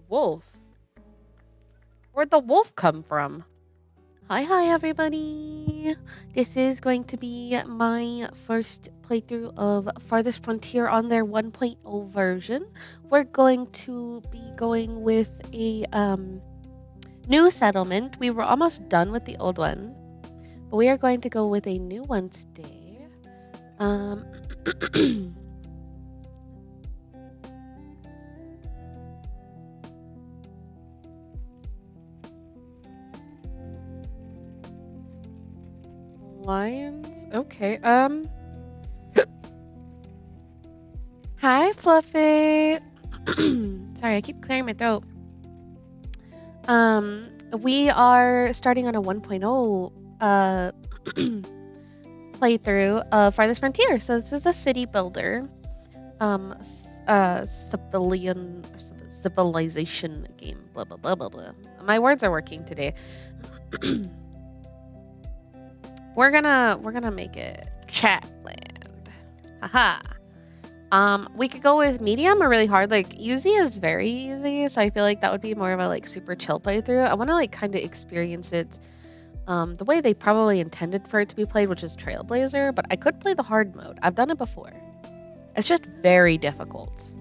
Wolf. Where'd the wolf come from? Hi, everybody. This is going to be my first playthrough of Farthest Frontier on their 1.0 version. We're going to be going with a new settlement. We were almost done with the old one, but we are going to go with a new one today. Um, Lions. Okay. Hi, Fluffy. Sorry, I keep clearing my throat. We are starting on a 1.0 playthrough of Farthest Frontier. So this is a city builder, civilization game. Blah blah blah blah blah. My words are working today. we're gonna make it Chatland. Haha. We could go with medium or really hard. Like easy is very easy, so I feel like that would be more of a like super chill playthrough. I want to like kind of experience it the way they probably intended for it to be played, which is Trailblazer, but I could play the hard mode. I've done it before. It's just very difficult.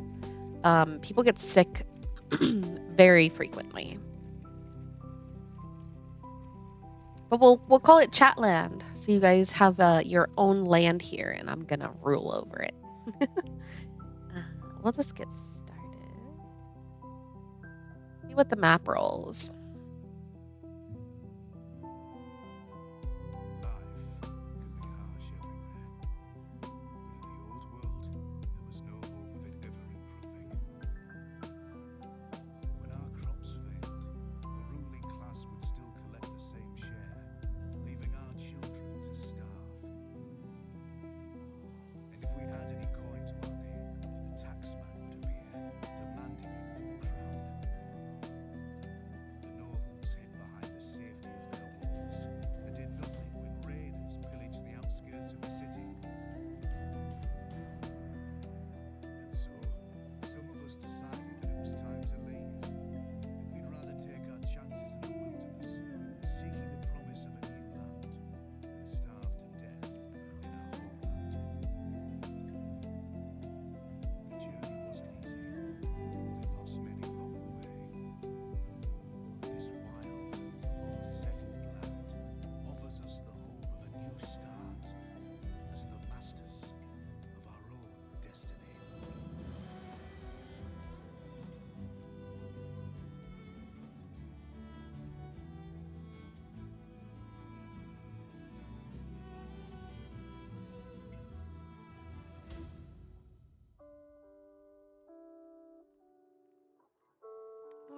People get sick very frequently. But we'll call it Chatland, so you guys have your own land here, and I'm gonna rule over it. We'll just get started. See what the map rolls.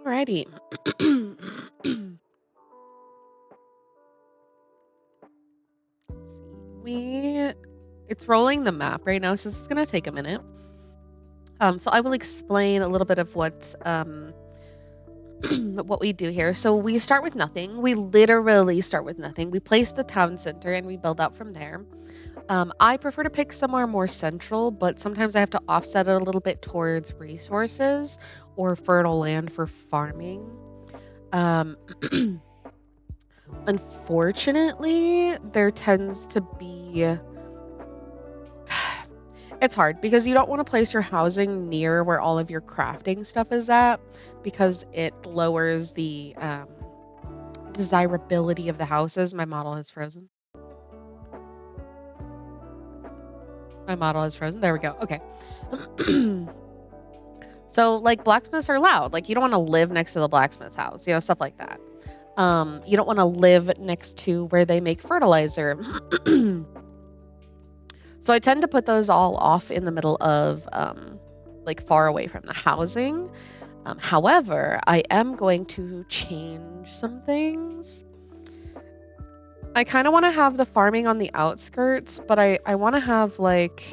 Alrighty. Let's see. It's rolling the map right now, so this is gonna take a minute. So I will explain a little bit of what we do here. So we start with nothing. We literally start with nothing. We place the town center and we build up from there. I prefer to pick somewhere more central, but sometimes I have to offset it a little bit towards resources or fertile land for farming. Um, Unfortunately, there tends to be. It's hard because you don't want to place your housing near where all of your crafting stuff is at because it lowers the desirability of the houses. My model has frozen. My model has frozen. There we go. Okay. So, like, blacksmiths are loud. Like, you don't want to live next to the blacksmith's house, stuff like that. You don't want to live next to where they make fertilizer. So I tend to put those all off in the middle of, like, far away from the housing. However, I am going to change some things. I kind of want to have the farming on the outskirts, but I want to have, like,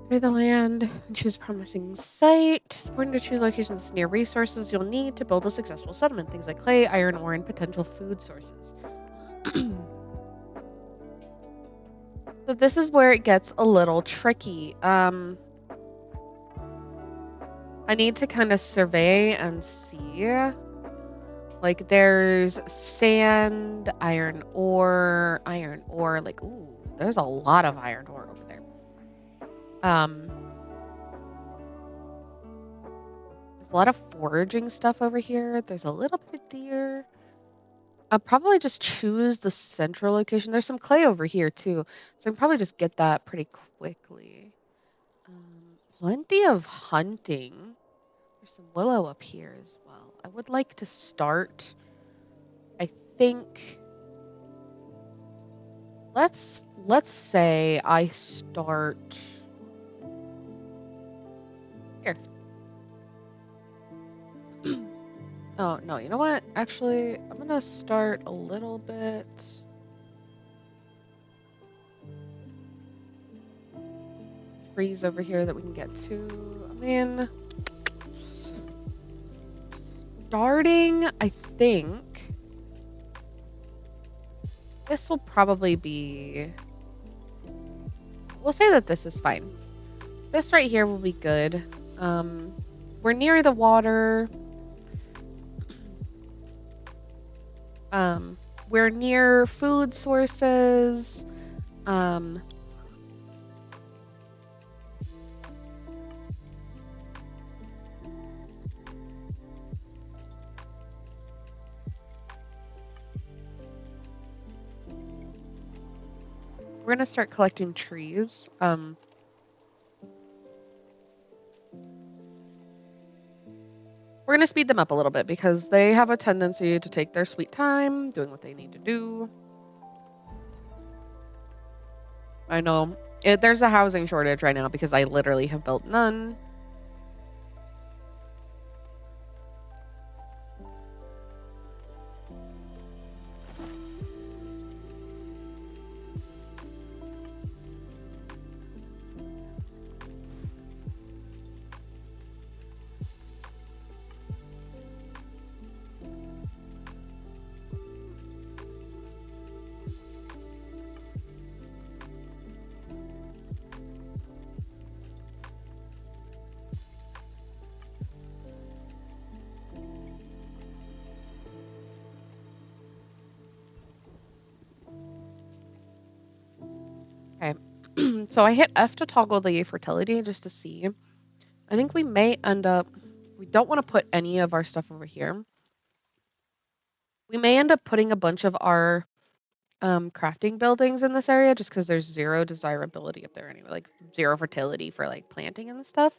the land and choose a promising site. It's important to choose locations near resources you'll need to build a successful settlement. Things like clay, iron ore, and potential food sources. So this is where it gets a little tricky. I need to kind of survey and see. Like, there's sand, iron ore. Like, ooh, there's a lot of iron ore over there. There's a lot of foraging stuff over here. There's a little bit of deer. I'll probably just choose the central location. There's some clay over here too, so I can probably just get that pretty quickly. Plenty of hunting. There's some willow up here as well. I would like to start, I think, let's say I start here. Oh, no, you know what? Actually, I'm gonna start a little bit. Trees over here that we can get to. I mean, starting, I think this will probably be, we'll say that this is fine. This right here will be good. We're near the water. We're near food sources. We're gonna start collecting trees. We're gonna speed them up a little bit because they have a tendency to take their sweet time doing what they need to do. I know. There's a housing shortage right now because I literally have built none. Okay. So I hit F to toggle the fertility just to see. I think we may end up, we don't want to put any of our stuff over here. We may end up putting a bunch of our crafting buildings in this area just because there's zero desirability up there anyway, like zero fertility for like planting and stuff.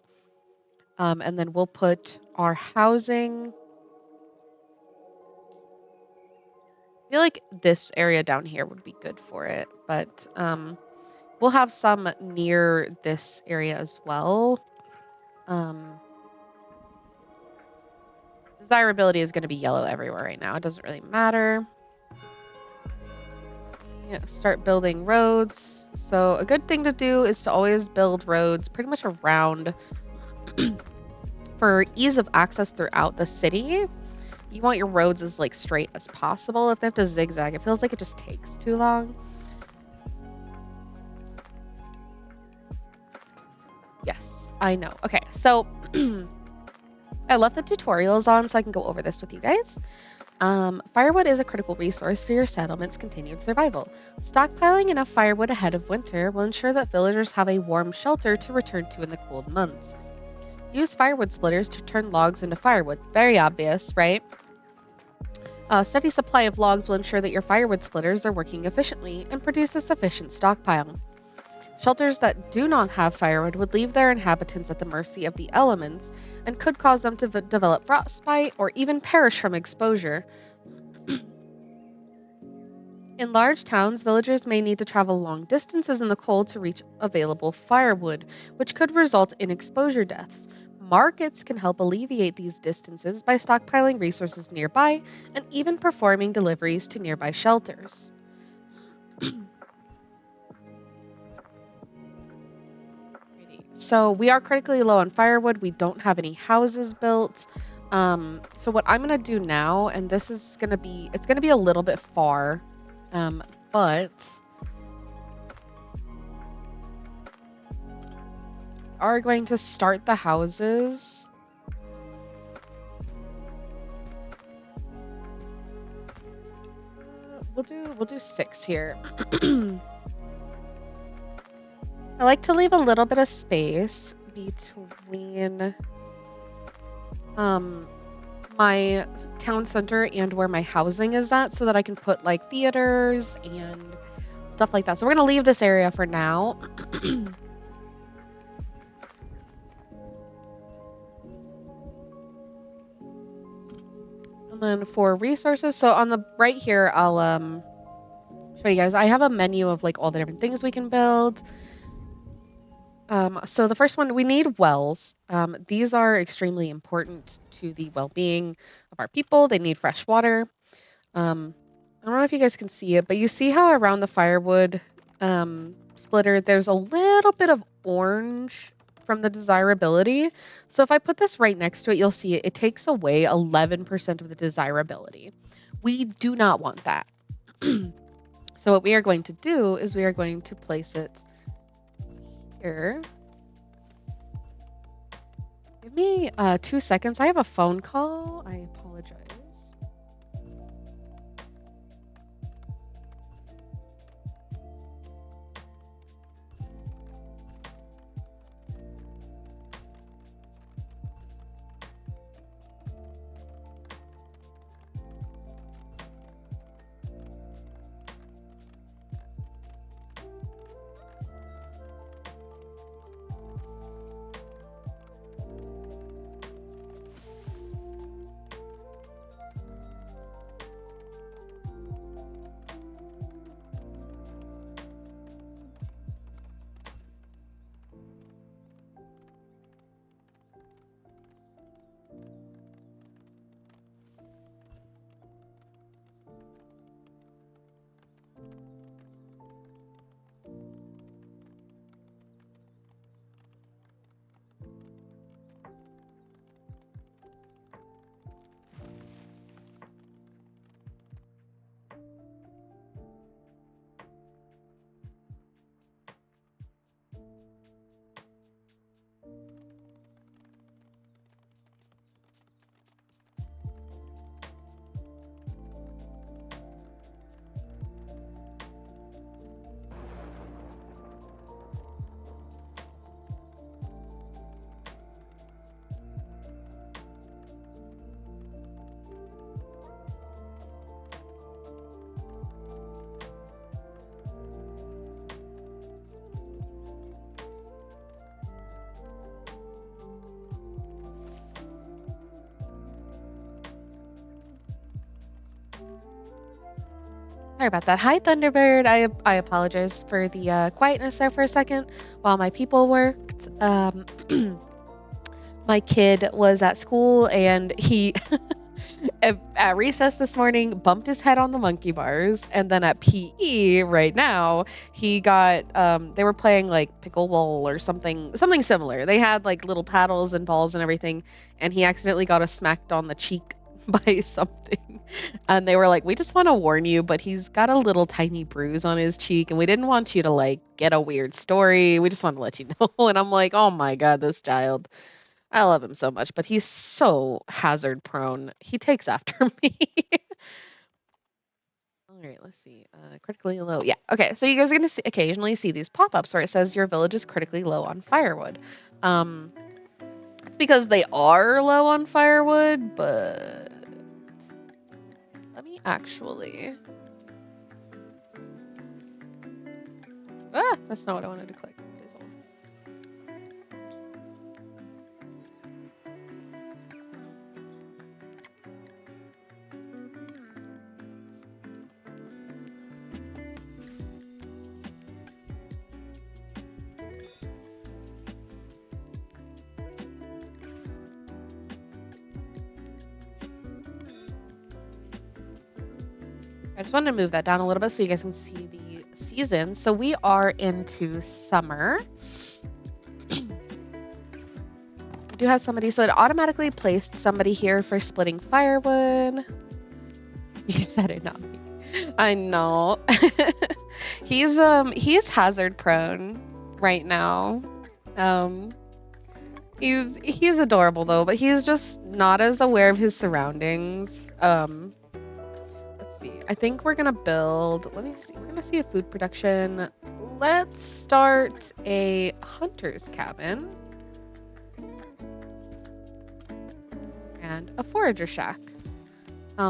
And then we'll put our housing. I feel like this area down here would be good for it, but we'll have some near this area as well. Desirability is going to be yellow everywhere right now. It doesn't really matter. Start building roads. So a good thing to do is to always build roads pretty much around for ease of access throughout the city. You want your roads as like straight as possible. If they have to zigzag, it feels like it just takes too long. Yes, I know. Okay, so I left the tutorials on so I can go over this with you guys. Firewood is a critical resource for your settlement's continued survival. Stockpiling enough firewood ahead of winter will ensure that villagers have a warm shelter to return to in the cold months. Use firewood splitters to turn logs into firewood. Very obvious, right? A steady supply of logs will ensure that your firewood splitters are working efficiently and produce a sufficient stockpile. Shelters that do not have firewood would leave their inhabitants at the mercy of the elements and could cause them to develop frostbite or even perish from exposure. In large towns, villagers may need to travel long distances in the cold to reach available firewood, which could result in exposure deaths. Markets can help alleviate these distances by stockpiling resources nearby and even performing deliveries to nearby shelters. So we are critically low on firewood. We don't have any houses built. So what I'm gonna do now, and this is gonna be, it's gonna be a little bit far, but are going to start the houses We'll do 6 here. I like to leave a little bit of space between my town center and where my housing is at so that I can put like theaters and stuff like that. So we're gonna leave this area for now. And then for resources, so on the right here, I'll show you guys. I have a menu of like all the different things we can build. So the first one, we need wells. These are extremely important to the well-being of our people. They need fresh water. I don't know if you guys can see it, but you see how around the firewood splitter, there's a little bit of orange from the desirability. So if I put this right next to it, you'll see it takes away 11% of the desirability. We do not want that. So what we are going to do is we are going to place it here. Give me 2 seconds. I have a phone call. I apologize. Sorry about that. Hi, Thunderbird. I apologize for the quietness there for a second while my people worked. My kid was at school and he at recess this morning bumped his head on the monkey bars, and then at PE right now he got they were playing like pickleball or something similar. They had like little paddles and balls and everything, and he accidentally got a smacked on the cheek by something. And they were like, we just want to warn you, but he's got a little tiny bruise on his cheek and we didn't want you to like get a weird story. We just want to let you know. And I'm like, oh my God, this child. I love him so much, but he's so hazard prone. He takes after me. All right, let's see. Critically low. Yeah. Okay. So you guys are going to occasionally see these pop-ups where it says your village is critically low on firewood. It's because they are low on firewood, but let me actually. That's not what I wanted to click. Please hold. I just wanted to move that down a little bit so you guys can see the seasons. So we are into summer. We do have somebody, so it automatically placed somebody here for splitting firewood. You said it, not me. I know. He's hazard prone right now. He's adorable though, but he's just not as aware of his surroundings. Let's see. I think we're gonna build, let me see, we're gonna see a food production. Let's start a hunter's cabin and a forager shack.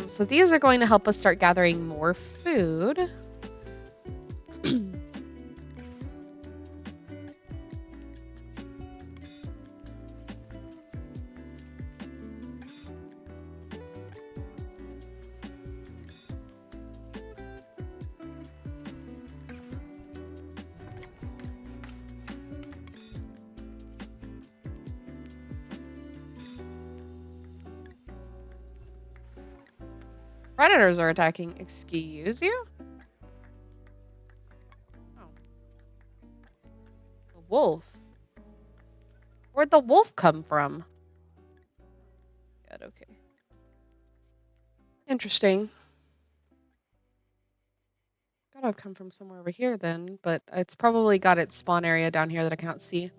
So these are going to help us start gathering more food. Predators are attacking. Excuse you? Oh. The wolf. Where'd the wolf come from? Good, okay. Interesting. Gotta have come from somewhere over here then, but it's probably got its spawn area down here that I can't see.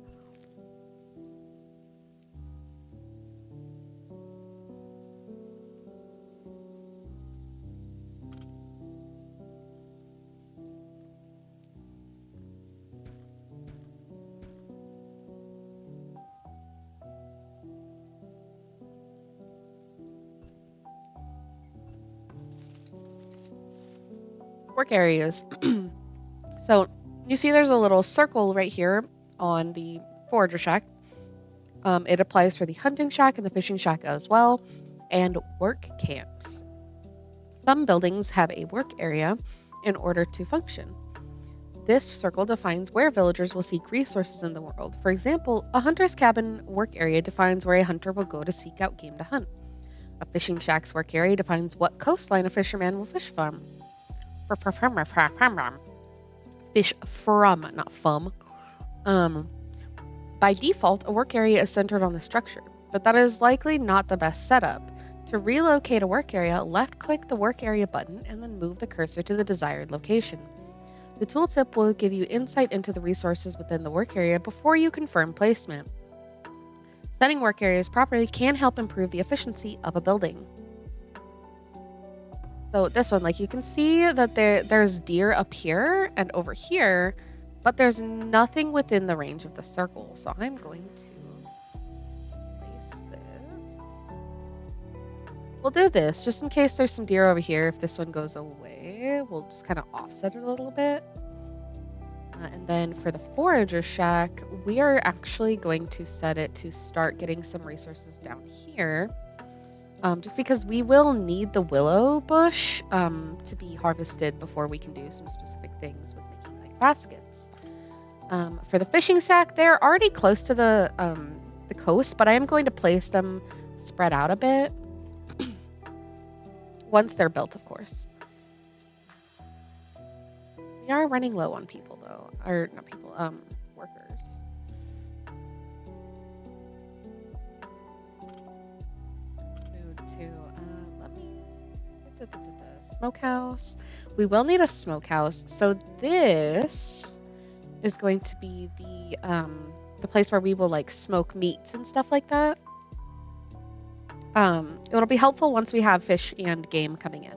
Work areas. So you see there's a little circle right here on the forager shack. It applies for the hunting shack and the fishing shack as well, and work camps. Some buildings have a work area in order to function. This circle defines where villagers will seek resources in the world. For example, a hunter's cabin work area defines where a hunter will go to seek out game to hunt. A fishing shack's work area defines what coastline a fisherman will fish from. Fish from, not fum. By default, a work area is centered on the structure, but that is likely not the best setup. To relocate a work area, left-click the work area button and then move the cursor to the desired location. The tooltip will give you insight into the resources within the work area before you confirm placement. Setting work areas properly can help improve the efficiency of a building. So this one, like you can see that there's deer up here and over here, but there's nothing within the range of the circle. So I'm going to place this. We'll do this just in case there's some deer over here. If this one goes away, we'll just kind of offset it a little bit. And then for the forager shack, we are actually going to set it to start getting some resources down here. Just because we will need the willow bush to be harvested before we can do some specific things with making like baskets. For the fishing shack, they're already close to the coast, but I am going to place them spread out a bit once they're built, of course. We are running low on people though, or not people, workers. Smokehouse. We will need a smokehouse. So this is going to be the place where we will like smoke meats and stuff like that. It'll be helpful once we have fish and game coming in.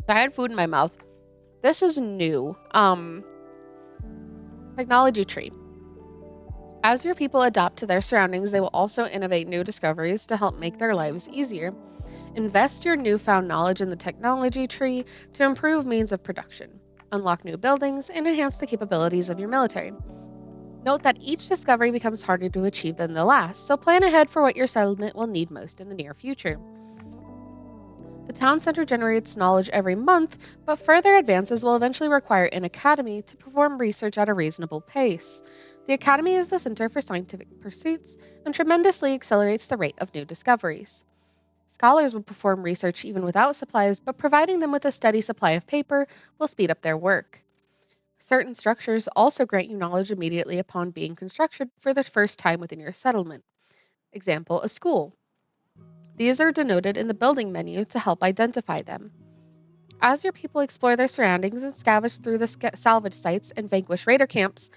So I had food in my mouth. This is new. Technology tree. As your people adapt to their surroundings, they will also innovate new discoveries to help make their lives easier. Invest your newfound knowledge in the technology tree to improve means of production, unlock new buildings, and enhance the capabilities of your military. Note that each discovery becomes harder to achieve than the last, so plan ahead for what your settlement will need most in the near future. The town center generates knowledge every month, but further advances will eventually require an academy to perform research at a reasonable pace. The academy is the center for scientific pursuits and tremendously accelerates the rate of new discoveries. Scholars will perform research even without supplies, but providing them with a steady supply of paper will speed up their work. Certain structures also grant you knowledge immediately upon being constructed for the first time within your settlement. Example, a school. These are denoted in the building menu to help identify them. As your people explore their surroundings and scavenge through the salvage sites and vanquish raider camps,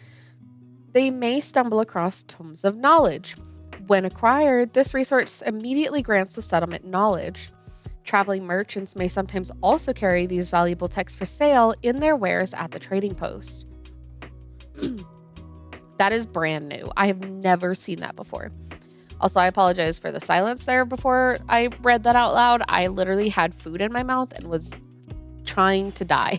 they may stumble across tomes of knowledge. When acquired, this resource immediately grants the settlement knowledge. Traveling merchants may sometimes also carry these valuable texts for sale in their wares at the trading post. That is brand new. I have never seen that before. Also, I apologize for the silence there before I read that out loud. I literally had food in my mouth and was trying to die.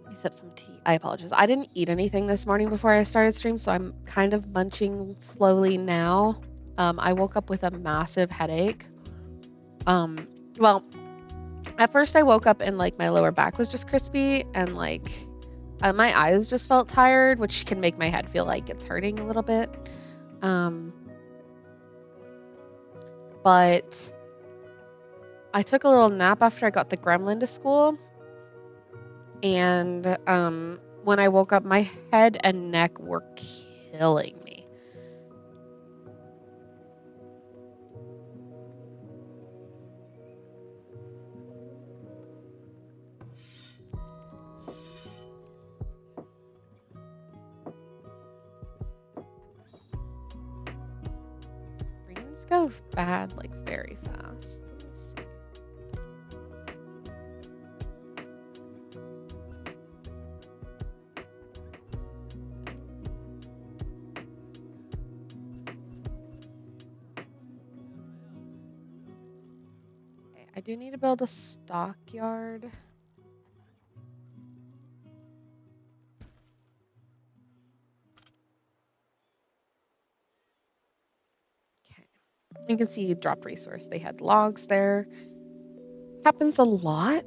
I sipped some tea. I apologize. I didn't eat anything this morning before I started stream, so I'm kind of munching slowly now. I woke up with a massive headache. Well, at first I woke up and like my lower back was just crispy and like my eyes just felt tired, which can make my head feel like it's hurting a little bit. But I took a little nap after I got the gremlin to school. And when I woke up, my head and neck were killing me. Greens go bad like very fast. Let me see. Okay, I do need to build a stockyard. Okay. You can see dropped resource. They had logs there. Happens a lot.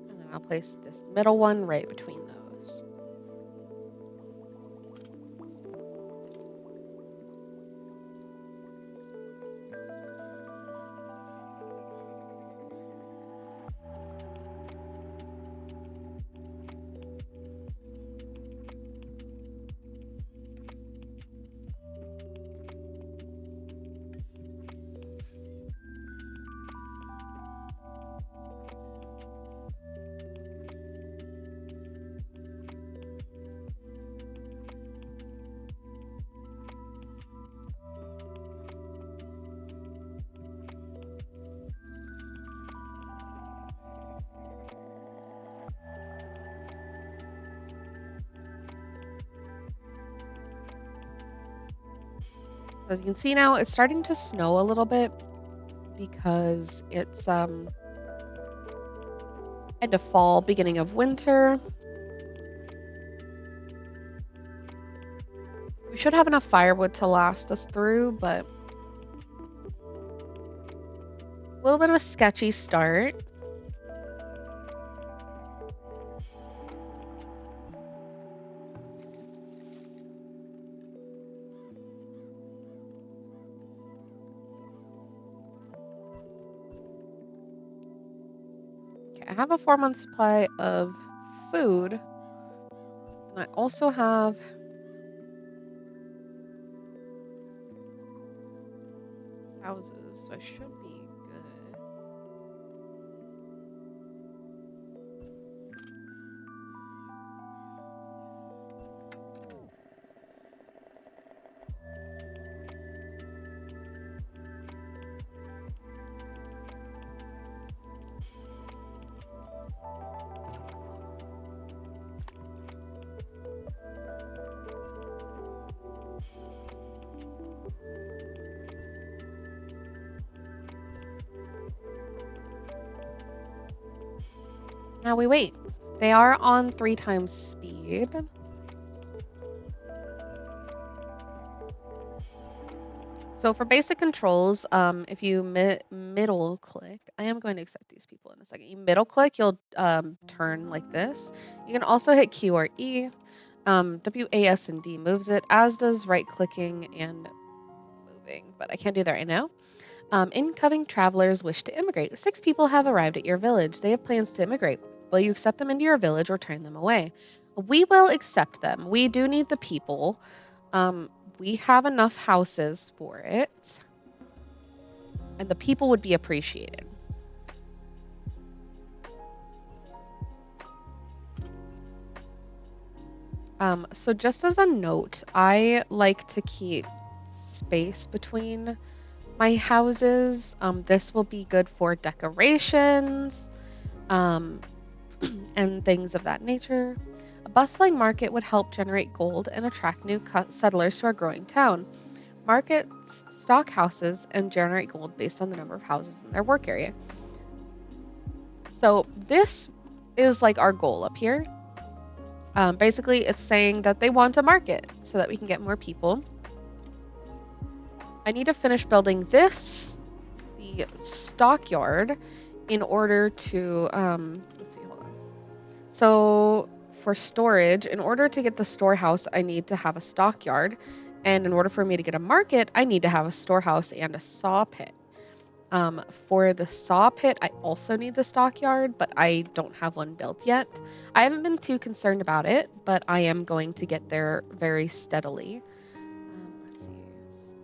And then I'll place this middle one right between those. As you can see now, it's starting to snow a little bit because it's end of fall, beginning of winter. We should have enough firewood to last us through, but a little bit of a sketchy start. Okay, I have a 4-month supply of food, and I also have houses, so I should be good. Now we wait. They are on 3 times speed. So for basic controls, if you middle click, I am going to accept these people in a second. You middle click, you'll turn like this. You can also hit Q or E. W, A, S, and D moves it, as does right clicking and moving, but I can't do that right now. Incoming travelers wish to immigrate. 6 people have arrived at your village. They have plans to immigrate. Will you accept them into your village or turn them away? We will accept them. We do need the people. We have enough houses for it. And the people would be appreciated. So just as a note, I like to keep space between my houses. This will be good for decorations, and things of that nature. A bustling market would help generate gold and attract new settlers to our growing town. Markets stock houses and generate gold based on the number of houses in their work area. So this is like our goal up here. Basically, it's saying that they want a market so that we can get more people. I need to finish building this, the stockyard, in order to, let's see, hold on. So for storage, in order to get the storehouse, I need to have a stockyard. And in order for me to get a market, I need to have a storehouse and a saw pit. For the saw pit, I also need the stockyard, but I don't have one built yet. I haven't been too concerned about it, but I am going to get there very steadily. Let's see.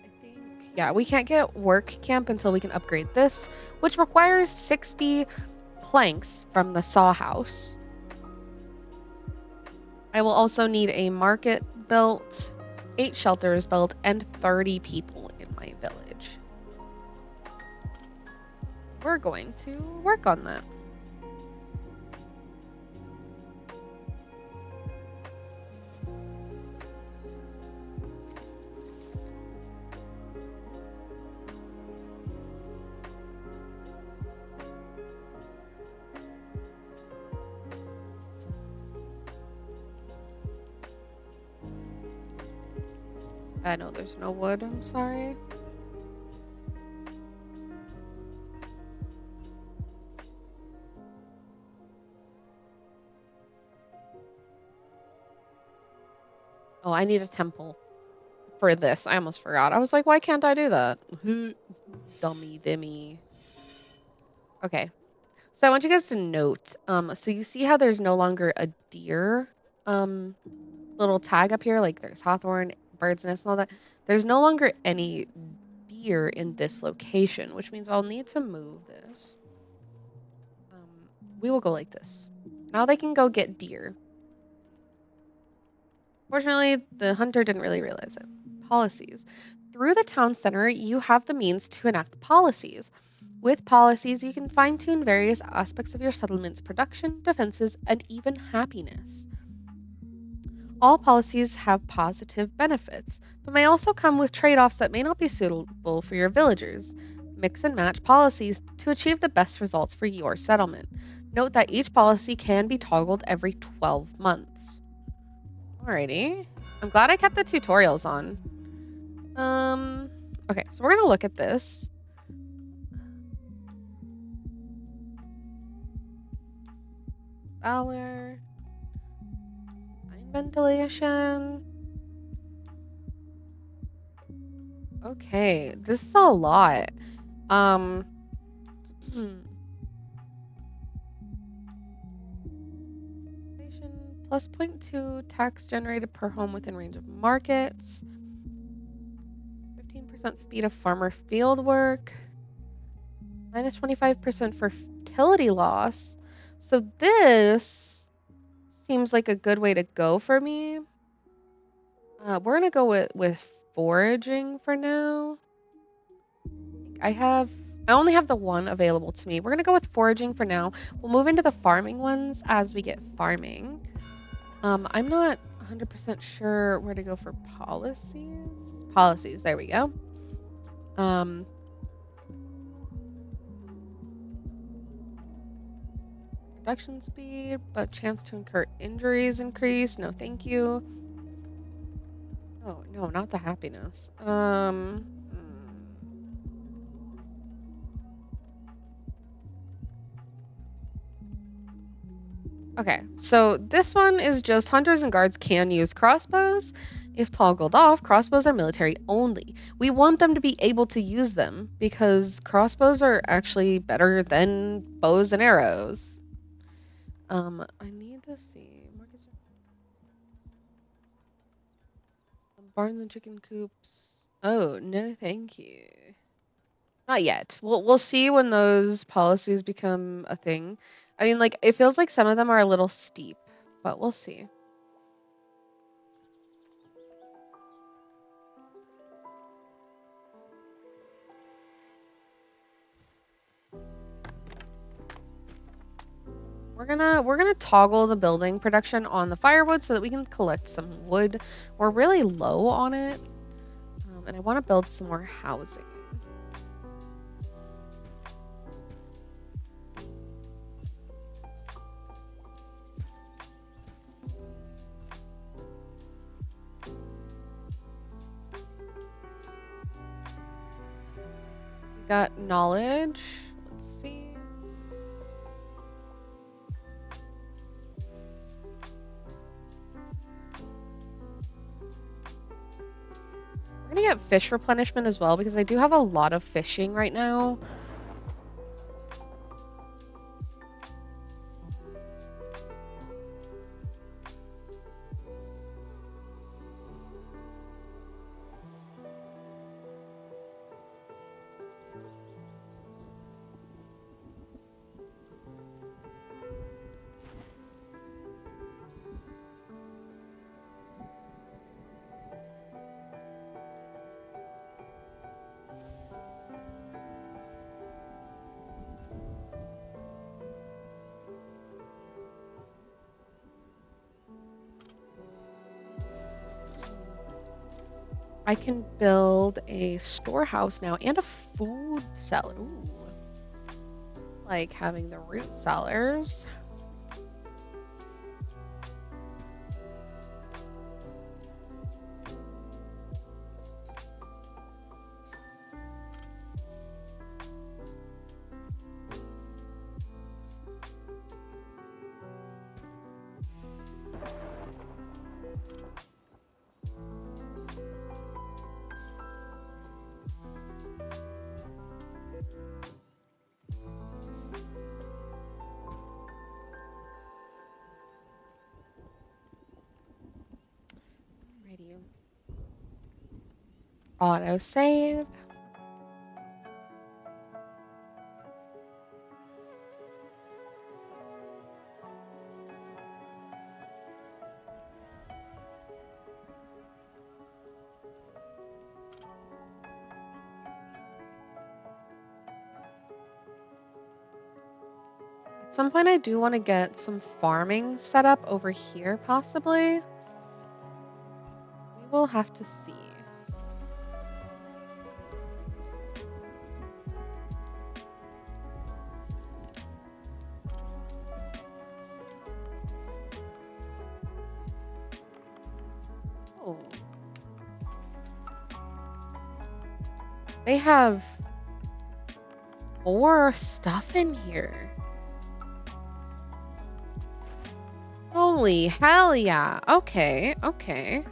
I think, yeah, we can't get work camp until we can upgrade this, which requires 60 planks from the saw house. I will also need a market built, 8 shelters built, and 30 people in my village. We're going to work on that. I know there's no wood, I'm sorry. Oh, I need a temple for this. I almost forgot. I was like, why can't I do that? Dummy dimmy. Okay. So I want you guys to note, so you see how there's no longer a deer little tag up here, like there's hawthorn, bird's nest, and all that. There's no longer any deer in this location, which means I'll need to move this. We will go like this. Now they can go get deer. Fortunately, the hunter didn't really realize it. Policies. Through the town center, you have the means to enact policies. With policies, you can fine-tune various aspects of your settlement's production, defenses, and even happiness. All policies have positive benefits, but may also come with trade-offs that may not be suitable for your villagers. Mix and match policies to achieve the best results for your settlement. Note that each policy can be toggled every 12 months. Alrighty. I'm glad I kept the tutorials on. Okay, so we're gonna look at this. Valor. Mine ventilation. Okay, this is a lot. Plus 0.2 tax generated per home within range of markets. 15% speed of farmer field work. Minus 25% for fertility loss. So this seems like a good way to go for me. We're gonna go with foraging for now. I only have the one available to me. We're gonna go with foraging for now. We'll move into the farming ones as we get farming. I'm not 100% sure where to go for policies. Policies, there we go. production speed, but chance to incur injuries increase. No, thank you. Oh, no, not the happiness. Okay, so this one is just hunters and guards can use crossbows. If toggled off, crossbows are military only. We want them to be able to use them because crossbows are actually better than bows and arrows. I need to see. Barns and chicken coops. Oh, no, thank you. Not yet. We'll see when those policies become a thing. I mean, like, it feels like some of them are a little steep, but we'll see. We're gonna toggle the building production on the firewood so that we can collect some wood. We're really low on it, and I want to build some more housing. We got knowledge. Let's see. We're gonna get fish replenishment as well because I do have a lot of fishing right now. I can build a storehouse now and a food cellar. Ooh. Like having the root cellars. Auto save. At some point I do want to get some farming set up over here possibly. We will have to see. Oh. They have more stuff in here. Holy hell yeah. Okay, okay.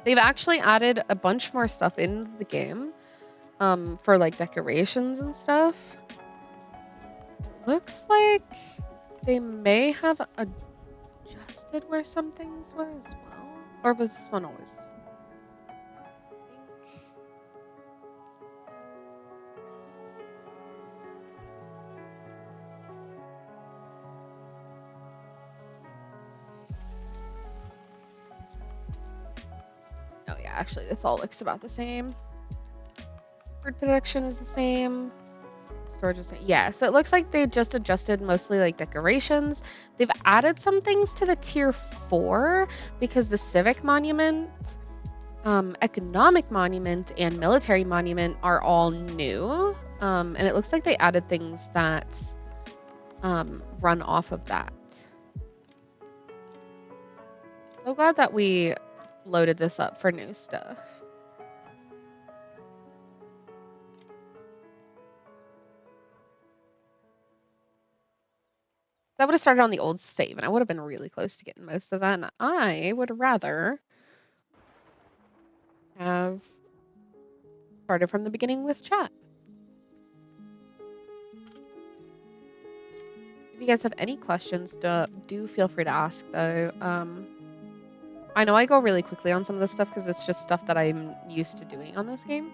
They've actually added a bunch more stuff in the game, for like decorations and stuff. It looks like they may have adjusted where some things were as well. Or was this one always? Oh yeah, actually this all looks about the same. Bird production is the same. Storage is the same. Yeah, so it looks like they just adjusted mostly like decorations. They've added some things to the tier 4 because the civic monument, economic monument, and military monument are all new. And it looks like they added things that run off of that. So glad that we loaded this up for new stuff. That would have started on the old save, and I would have been really close to getting most of that. And I would rather have started from the beginning with chat. If you guys have any questions, do feel free to ask, though. I know I go really quickly on some of this stuff because it's just stuff that I'm used to doing on this game.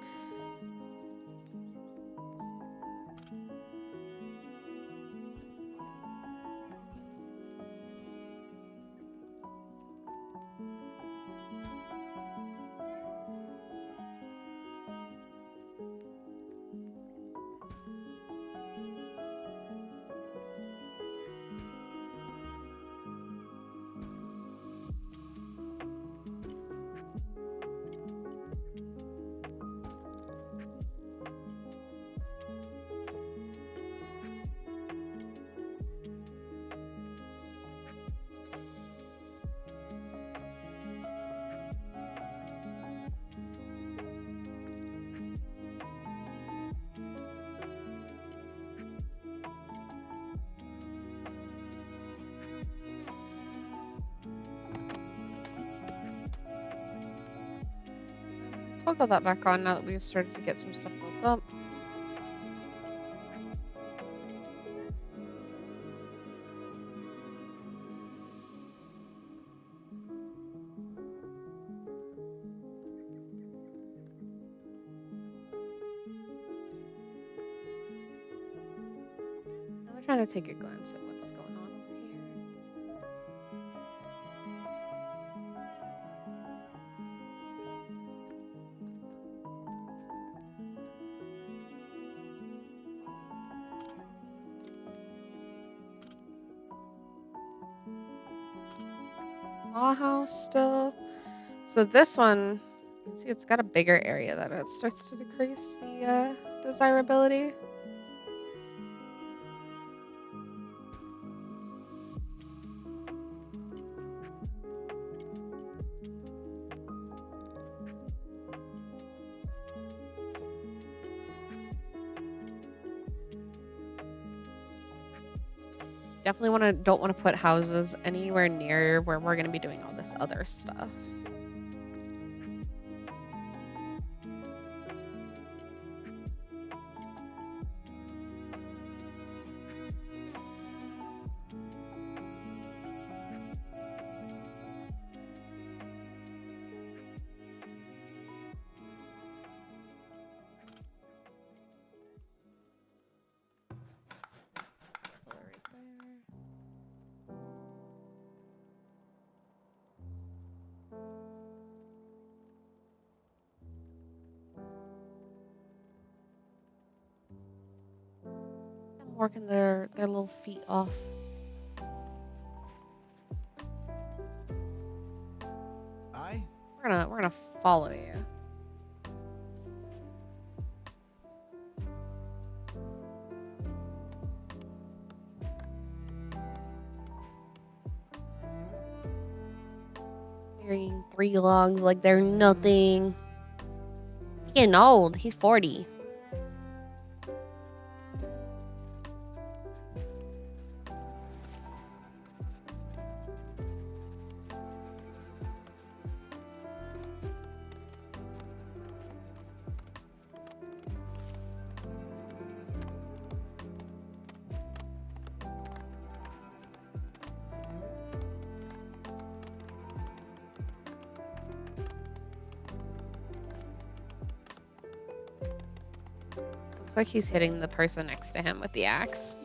Toggle that back on now that we've started to get some stuff built up. Now we're trying to take a glance at what's going on over here. Law house still. So this one, you can see it's got a bigger area that it starts to decrease the desirability. Definitely don't want to put houses anywhere near where we're going to be doing all this other stuff. Right there. I'm working their little feet off. We're gonna follow you. Carrying 3 logs like they're nothing. He's getting old. He's 40. Looks like he's hitting the person next to him with the axe.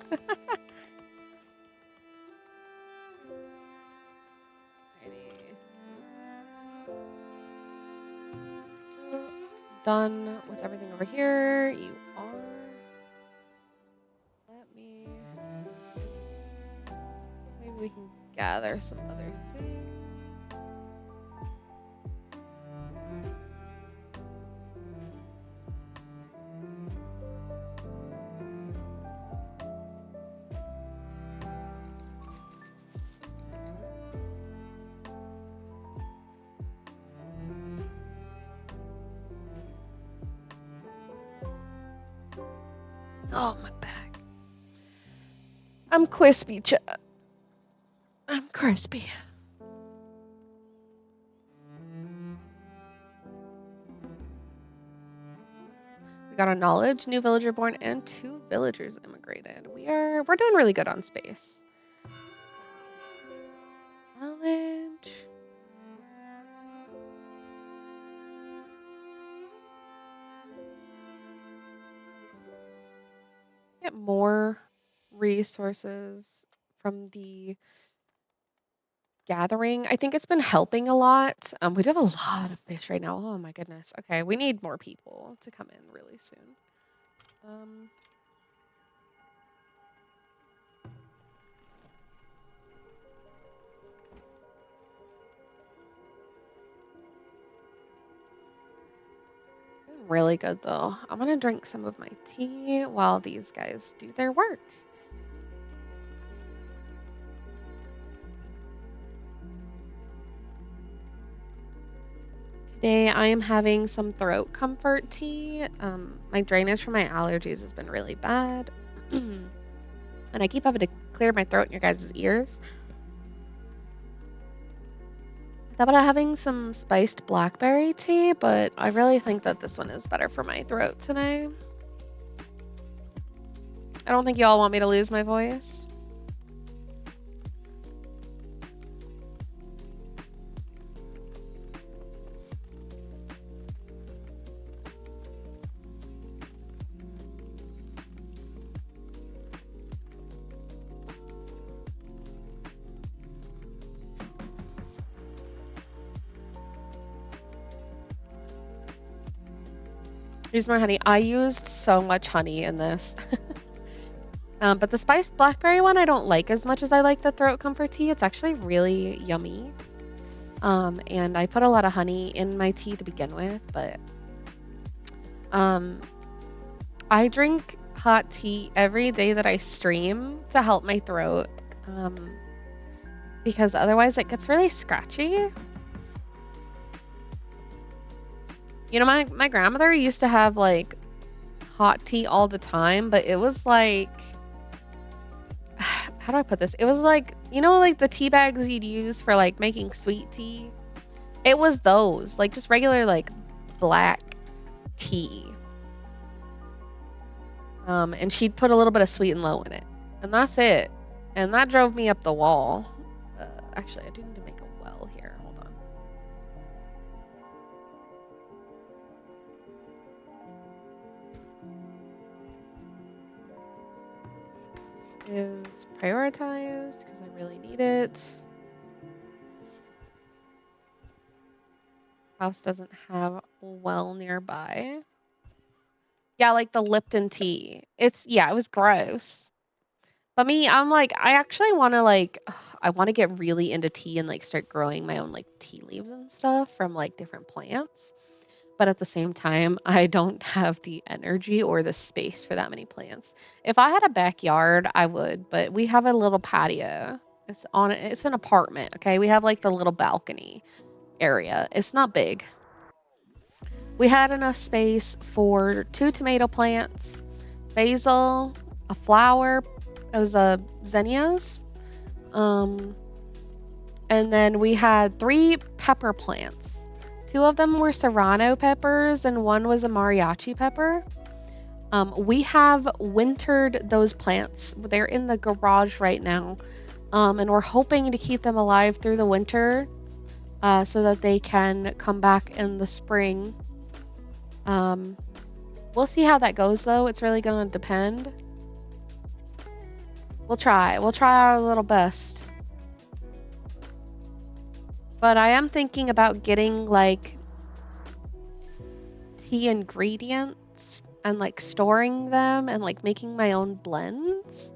Done with everything over here. You are. Maybe we can gather some other things. Oh, my back. I'm crispy, I'm crispy. We got a knowledge, new villager born, and 2 villagers immigrated. We're doing really good on space. Knowledge. Get more resources from the gathering. I think it's been helping a lot. We do have a lot of fish right now. Oh my goodness. Okay, we need more people to come in really soon. Doing really good though. I'm gonna drink some of my tea while these guys do their work. Today I am having some throat comfort tea. My drainage from my allergies has been really bad. And I keep having to clear my throat in your guys' ears. I thought about having some spiced blackberry tea, but I really think that this one is better for my throat today. I don't think y'all want me to lose my voice. Use more honey. I used so much honey in this. But the spiced blackberry one I don't like as much as I like the throat comfort tea. It's actually really yummy. And I put a lot of honey in my tea to begin with, but I drink hot tea every day that I stream to help my throat. Because otherwise it gets really scratchy. You know, my grandmother used to have like hot tea all the time, but it was like, how do I put this? It was like, you know, like the tea bags you'd use for like making sweet tea. It was those, like just regular like black tea. And she'd put a little bit of sweet and low in it, and that's it. And that drove me up the wall. Actually, I do need to make a well here. Hold on. This is prioritized because I really need it. House doesn't have a well nearby. Yeah, like the Lipton tea. It was gross. But me, I'm like, I actually want to I want to get really into tea and like start growing my own like tea leaves and stuff from like different plants. But at the same time, I don't have the energy or the space for that many plants. If I had a backyard, I would, but we have a little patio. It's an apartment, okay? We have like the little balcony area. It's not big. We had enough space for 2 tomato plants, basil, a flower. It was zinnias. And then we had 3 pepper plants. 2 of them were serrano peppers and 1 was a mariachi pepper. We have wintered those plants. They're in the garage right now. And we're hoping to keep them alive through the winter so that they can come back in the spring. We'll see how that goes though. It's really gonna depend. We'll try our little best. But I am thinking about getting like tea ingredients and like storing them and like making my own blends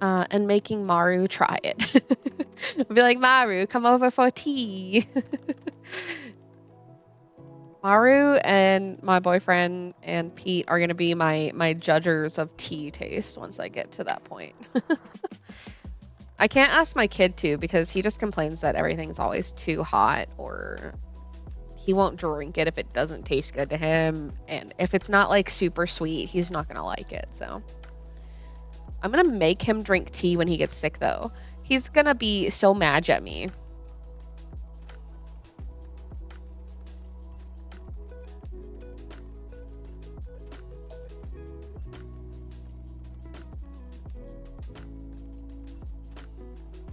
and making Maru try it. I'll be like, Maru, come over for tea. Maru and my boyfriend and Pete are going to be my judgers of tea taste once I get to that point. I can't ask my kid to because he just complains that everything's always too hot or he won't drink it if it doesn't taste good to him. And if it's not like super sweet, he's not gonna like it. So I'm gonna make him drink tea when he gets sick though. He's gonna be so mad at me.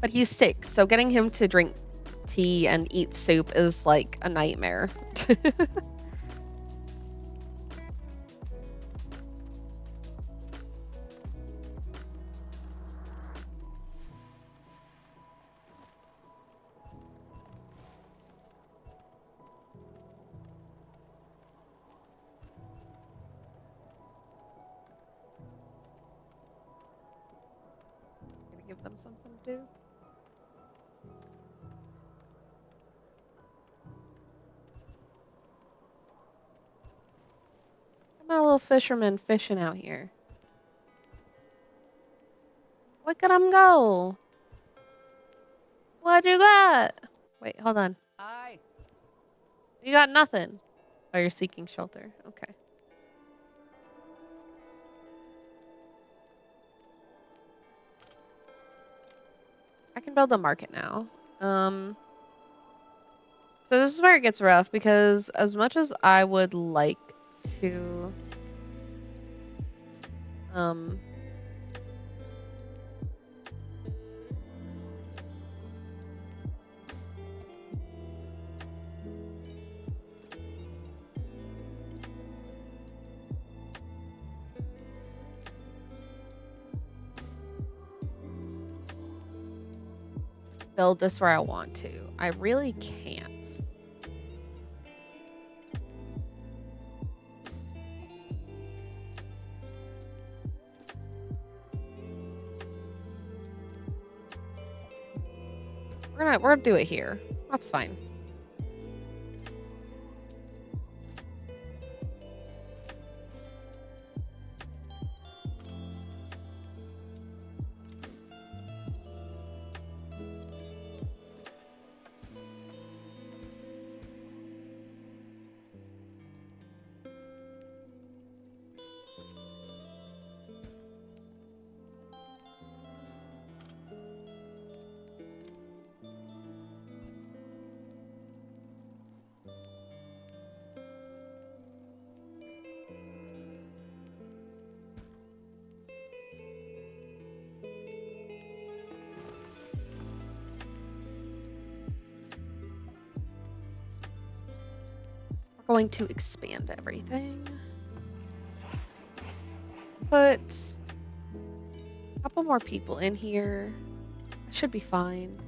But he's sick, so getting him to drink tea and eat soup is like a nightmare. Gonna give them something to do. I'm a little fisherman fishing out here. Look at him go. What you got? Wait, hold on. Aye. You got nothing. Oh, you're seeking shelter. Okay. I can build a market now. So this is where it gets rough because as much as I would like to build this where I want to, I really can't. We're gonna do it here. That's fine. We're going to expand everything. Put a couple more people in here. I should be fine.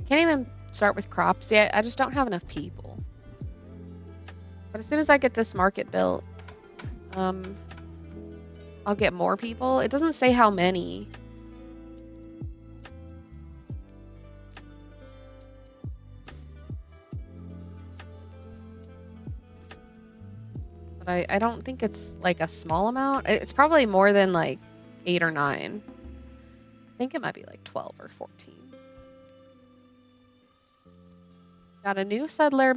Can't even start with crops yet. I just don't have enough people. But as soon as I get this market built, I'll get more people. It doesn't say how many. But I don't think it's like a small amount. It's probably more than like 8 or 9. I think it might be like 12 or 14. Got a new settler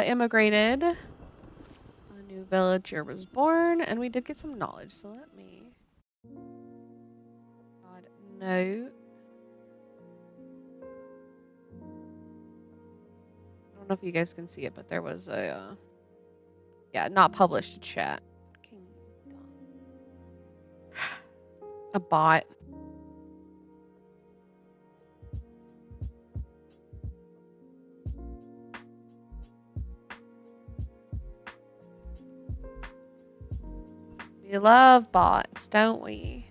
immigrated. A new villager was born, and we did get some knowledge. So let me. God, no. I don't know if you guys can see it, but there was a. Yeah, not published to chat. Kingdom. A bot. We love bots, don't we?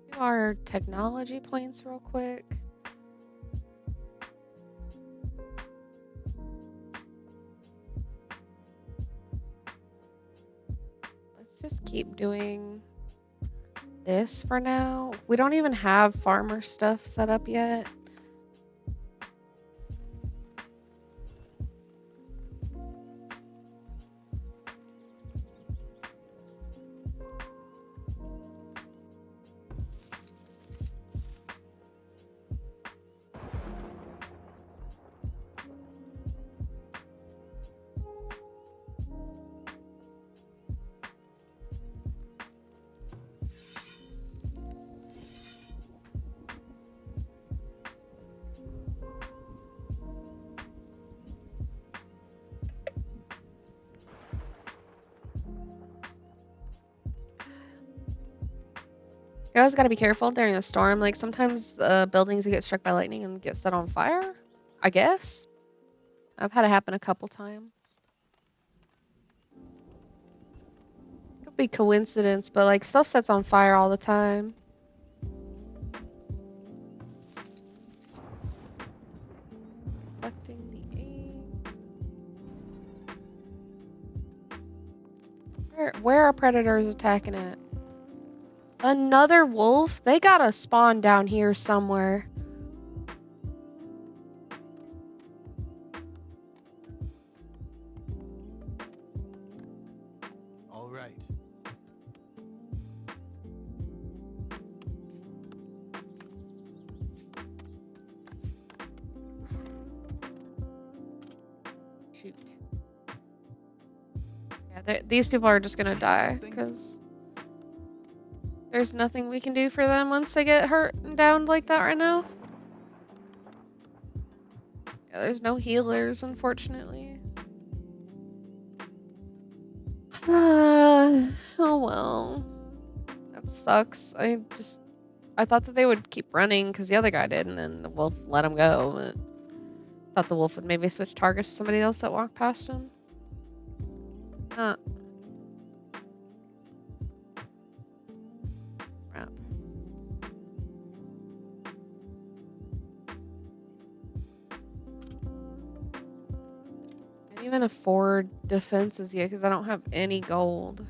Do our technology points real quick. Let's just keep doing this for now. We don't even have farmer stuff set up yet. You always got to be careful during a storm. Like sometimes buildings will get struck by lightning and get set on fire. I guess I've had it happen a couple times. Could be coincidence, but like stuff sets on fire all the time. Collecting the egg. Where are predators attacking it? Another wolf? They gotta spawn down here somewhere. All right. Shoot. Yeah, these people are just gonna die because there's nothing we can do for them once they get hurt and downed like that right now. Yeah, there's no healers, unfortunately. Oh well. That sucks. I thought that they would keep running because the other guy did, and then the wolf let him go. But I thought the wolf would maybe switch targets to somebody else that walked past him. Huh. Crap. Can't even afford defenses yet because I don't have any gold.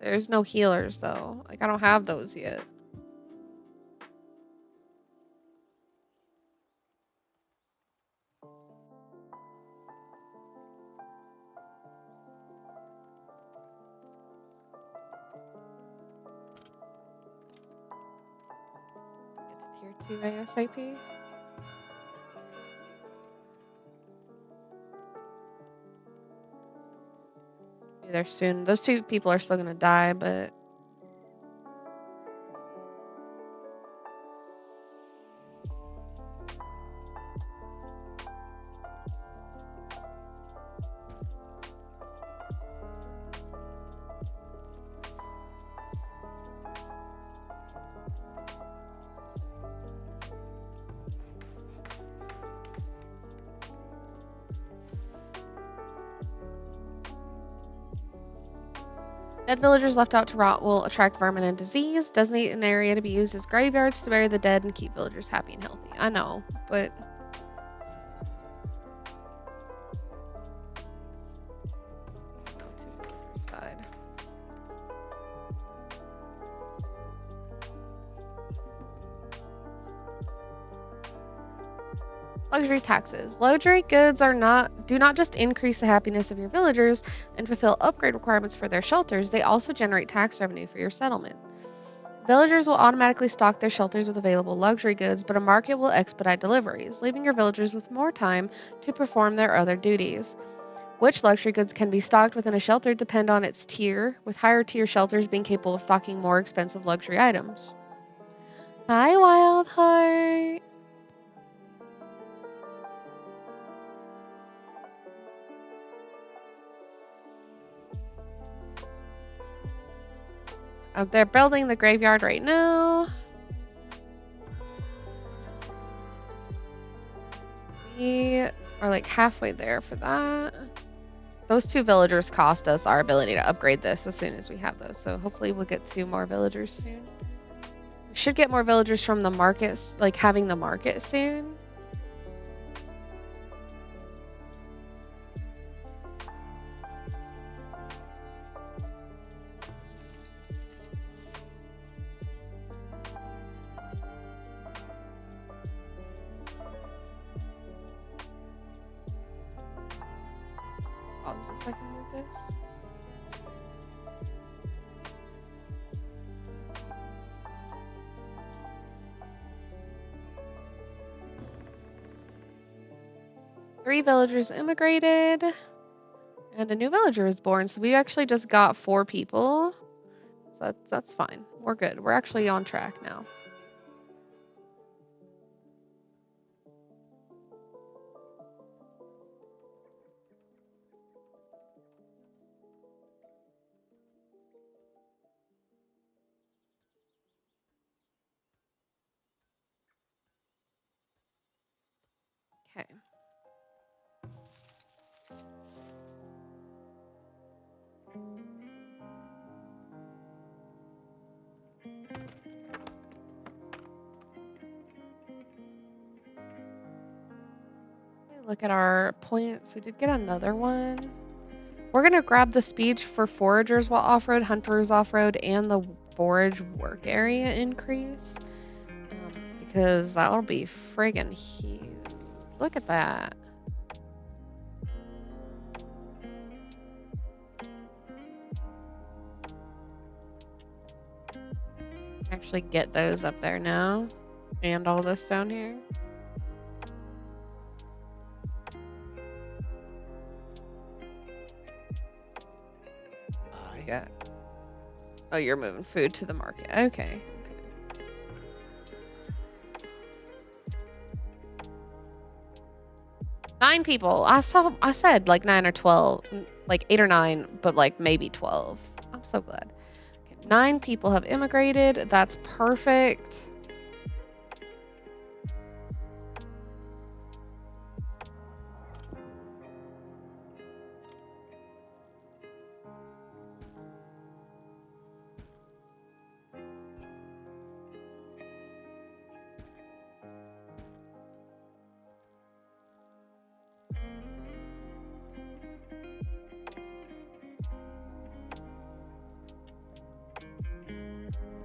There's no healers though. Like I don't have those yet. Get to tier 2 ASAP. Be there soon. Those two people are still gonna die, but dead villagers left out to rot will attract vermin and disease. Designate an area to be used as graveyards to bury the dead and keep villagers happy and healthy. I know, but no, 2 villagers died. Luxury taxes. Luxury goods do not just increase the happiness of your villagers and fulfill upgrade requirements for their shelters, they also generate tax revenue for your settlement. Villagers will automatically stock their shelters with available luxury goods, but a market will expedite deliveries, leaving your villagers with more time to perform their other duties. Which luxury goods can be stocked within a shelter depend on its tier, with higher tier shelters being capable of stocking more expensive luxury items. Hi, Wildheart! They're building the graveyard right now. We are like halfway there for that. Those 2 villagers cost us our ability to upgrade this as soon as we have those. So hopefully we'll get 2 more villagers soon. We should get more villagers from the markets, like having the market soon. Pause just so I can move this. Three villagers immigrated, and a new villager was born. So we actually just got 4 people. So that's fine. We're good. We're actually on track now. Okay. Look at our points. We did get another one. We're going to grab the speed for foragers while off-road, hunters off-road, and the forage work area increase. Because that'll be friggin' huge. Look at that. Actually get those up there now. And all this down here. We got. Oh, you're moving food to the market. Okay. 9 people. I said like 9 or 12, like 8 or 9, but like maybe 12. I'm so glad. Okay, 9 people have immigrated. That's perfect.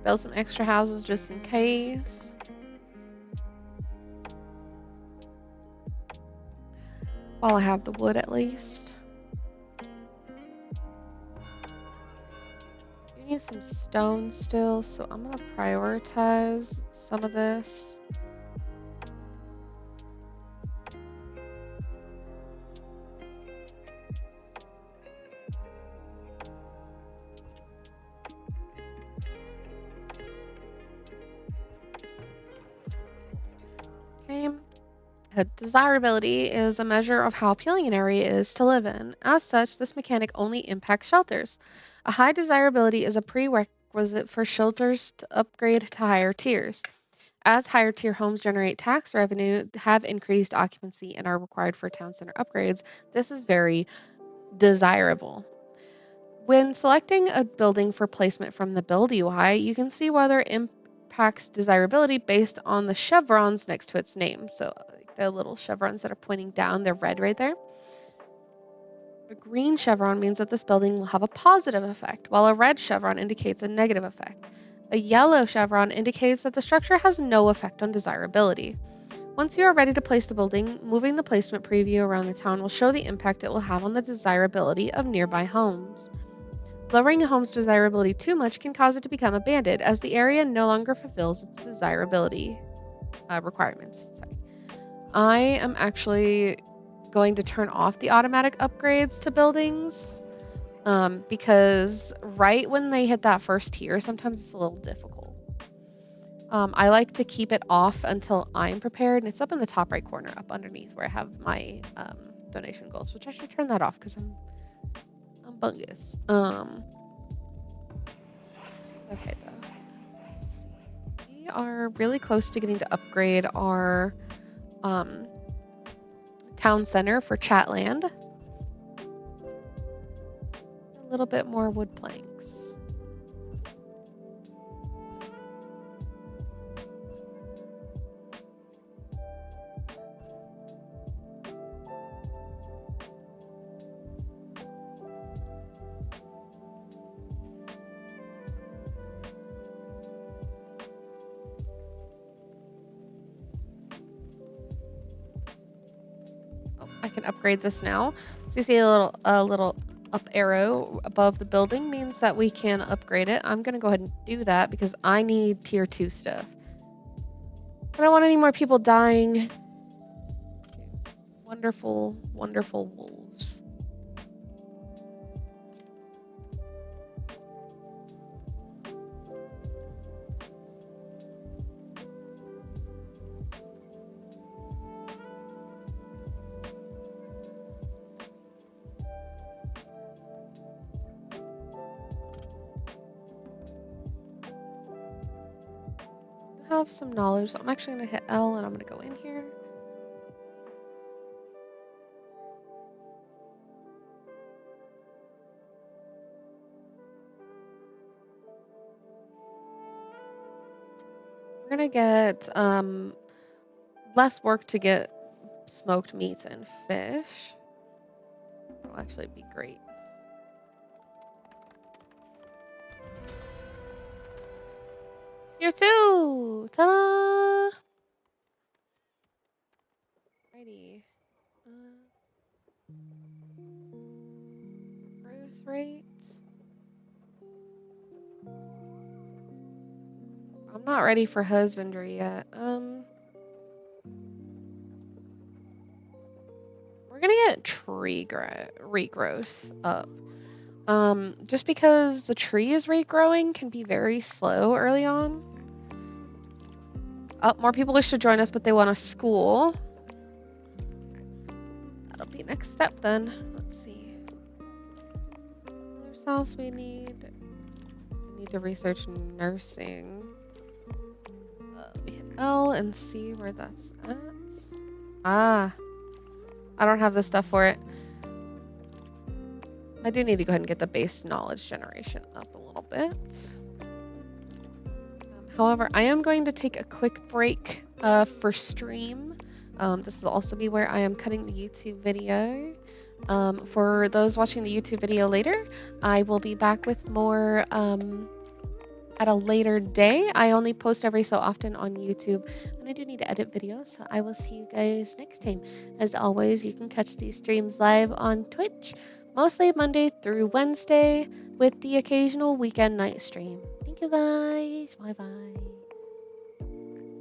Build some extra houses just in case. While I have the wood at least. You need some stone still, so I'm going to prioritize some of this. Okay. Desirability is a measure of how appealing an area is to live in. As such, this mechanic only impacts shelters. A high desirability is a prerequisite for shelters to upgrade to higher tiers. As higher tier homes generate tax revenue, have increased occupancy, and are required for town center upgrades, this is very desirable. When selecting a building for placement from the build UI, you can see whether it impacts desirability based on the chevrons next to its name. So the little chevrons that are pointing down, they're red right there. A green chevron means that this building will have a positive effect, while a red chevron indicates a negative effect. A yellow chevron indicates that the structure has no effect on desirability. Once you are ready to place the building, moving the placement preview around the town will show the impact it will have on the desirability of nearby homes. Lowering a home's desirability too much can cause it to become abandoned, as the area no longer fulfills its desirability requirements. I am actually going to turn off the automatic upgrades to buildings because right when they hit that first tier, sometimes it's a little difficult. I like to keep it off until I'm prepared, and it's up in the top right corner, up underneath where I have my donation goals, which I should turn that off because I'm bungus. Okay, though. Let's see. We are really close to getting to upgrade our town center for Chatland. A little bit more wood planks. I can upgrade this now. So you see a little up arrow above the building means that we can upgrade it. I'm gonna go ahead and do that because I need tier 2 stuff. I don't want any more people dying. Wonderful, wonderful wolves. I have some knowledge, so I'm actually gonna hit L and I'm gonna go in here. We're gonna get less work to get smoked meats and fish. That'll actually be great. Here too! Ta-da! Alrighty. Growth rate. I'm not ready for husbandry yet. We're gonna get tree regrowth up. Just because the tree is regrowing can be very slow early on. More people wish to join us, but they want a school. That'll be next step then. Let's see. There's house we need. We need to research nursing. We hit L and see where that's at. Ah, I don't have the stuff for it. I do need to go ahead and get the base knowledge generation up a little bit. However, I am going to take a quick break for stream. This will also be where I am cutting the YouTube video. For those watching the YouTube video later, I will be back with more at a later day. I only post every so often on YouTube, and I do need to edit videos, so I will see you guys next time. As always, you can catch these streams live on Twitch, mostly Monday through Wednesday, with the occasional weekend night stream. Thank you guys. Bye bye.